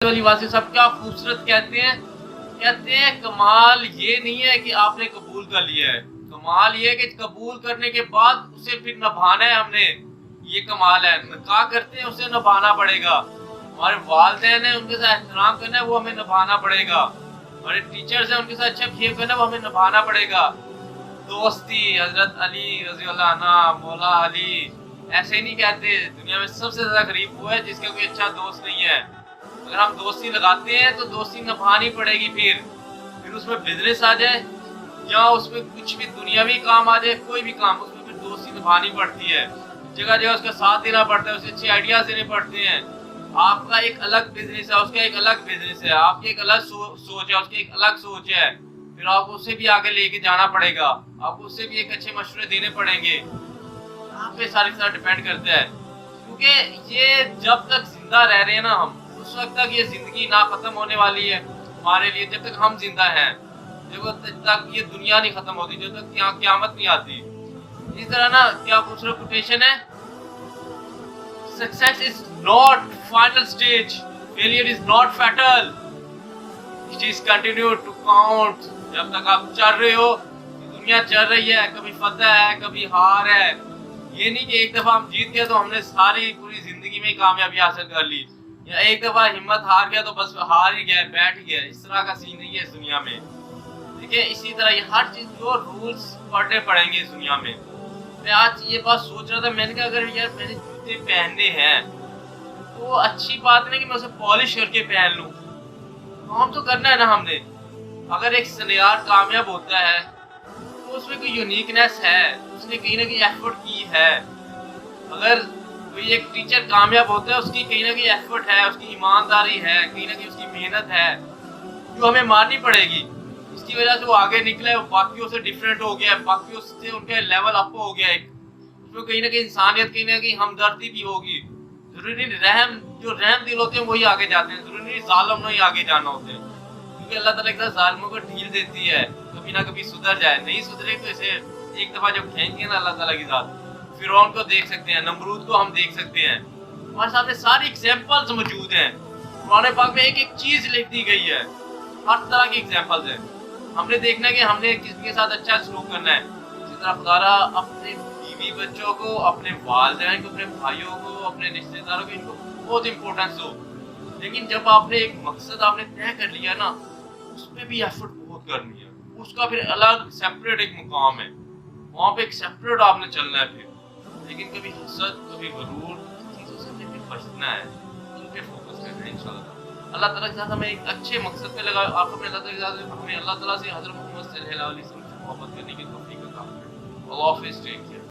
वाली वासिफ साहब क्या खूबसूरत कहते हैं कमाल ये नहीं है कि आपने कबूल कर लिया है, कमाल ये है कि कबूल करने के बाद उसे फिर निभाना है हमने, ये कमाल है। निकाह करते हैं उसे निभाना पड़ेगा, हमारे वालिदैन है उनके साथ एहतराम करना है वो हमें निभाना पड़ेगा, हमारे टीचर्स हैं उनके साथ अच्छा बिहेव करना है वो हमें निभाना पड़ेगा। दोस्ती हजरत अली रज़ी अल्लाह अन्हु मौला अली ऐसे नहीं कहते, दुनिया में सबसे ज्यादा गरीब वो है जिसका कोई अच्छा दोस्त नहीं है। अगर हम दोस्ती लगाते हैं तो दोस्ती निभानी पड़ेगी, फिर उसमें बिजनेस आ जाए या उसमें कुछ भी दुनियावी काम आ जाए, कोई भी काम उसमें फिर दोस्ती निभानी पड़ती है, जगह जगह उसका साथ देना पड़ता है, उसे अच्छे आइडियाज देने पड़ते हैं। आपका एक अलग बिजनेस है, उसका एक अलग बिजनेस है, आपकी एक अलग सोच है, उसकी एक अलग सोच है, फिर आपको उससे भी आगे लेके जाना पड़ेगा, आपको उससे भी एक अच्छे मशवरे देने पड़ेंगे। यहाँ पे सारी सारा डिपेंड करता है, क्योंकि ये जब तक जिंदा रह रहे हैं ना हम, उस वक्त तक ये जिंदगी ना खत्म होने वाली है हमारे लिए, जब तक हम जिंदा हैं, जब तक ये दुनिया नहीं खत्म होती, जब तक क़यामत नहीं आती। इस तरह ना क्या खूबसूरत कोटेशन है, success is not final stage, failure is not fatal, it is continue to count. जब तक आप चल रहे हो, दुनिया चल रही है, कभी फतह है कभी हार है, ये नहीं कि एक दफा हम जीत गए तो हमने सारी पूरी जिंदगी में कामयाबी हासिल कर ली, या एक दफा हिम्मत हार गया तो बस हार ही गया, बैठ ही गया। इस तरह का सीन नहीं है इस दुनिया में। देखिए इसी तरह ये हर चीज जो रूल्स पढ़ने पड़ेंगे इस दुनिया में। मैं आज ये बात सोच रहा था, मैंने कहा अगर यार मैंने जूते पहनने हैं तो अच्छी बात नहीं कि मैं उसे पॉलिश करके पहन लूं, काम तो करना है ना हमने। अगर एक सनयार कामयाब होता है तो उसमें कोई यूनिकनेस है, उसने कहीं ना कहीं एफर्ट की है। अगर कोई एक टीचर कामयाब होता है उसकी कहीं ना कहीं एफर्ट है, उसकी ईमानदारी है, कहीं ना कहीं उसकी मेहनत है जो हमें माननी पड़ेगी। इसकी वजह से वो आगे निकला है, वो बाकियों से डिफरेंट हो गया है, बाकियों से उनका लेवल अप हो गया है, उसमें कहीं ना कहीं इंसानियत, कहीं ना कहीं हमदर्दी भी होगी। जरूरी नहीं रहम, जो रहम दिल होते हैं वही आगे जाते हैं, जरूरी नहीं जालिम नहीं आगे जाना होते हैं, क्योंकि अल्लाह ताला के साथ जालिमों को ढील देती है, कभी ना कभी सुधर जाए। नहीं सुधरे तो इसे एक दफा जब खेलेंगे ना अल्लाह ताला के साथ, फिरौन को देख सकते हैं, नमरूद को हम देख सकते हैं, हमारे सामने सारी एग्जांपल्स मौजूद हैं। कुरान पाक में एक एक चीज लिख दी गई है, हर तरह की एग्जांपल्स हैं। हमने देखना है कि हमने किसी के साथ अच्छा सलूक करना है। इसी तरह खुदारा अपने बीवी बच्चों को, अपने वालिदैन को, अपने भाइयों को, अपने रिश्तेदारों को, इनको बहुत इंपॉर्टेंस दो। लेकिन जब आपने एक मकसद आपने तय कर लिया ना, उसमें भी एफर्ट बहुत करनी है, उसका फिर अलग सेपरेट एक मुकाम है, वहाँ पे एक सेपरेट आपने चलना है फिर। लेकिन कभी हसद, कभी गरूर, चीज़ों से हमें फिर बचना है, उन पे फोकस करना है इंशाल्लाह। अल्लाह ताला के साथ हमें एक अच्छे मकसद पे लगा, आप अपने अल्लाह ताला के साथ हमें अल्लाह ताला से हज़रत मोहम्मद सल्लल्लाहु अलैहि वसल्लम से मोहब्बत करने की तौफीक अता फरमाए। अल्लाह हाफ़िज़, टेक केयर।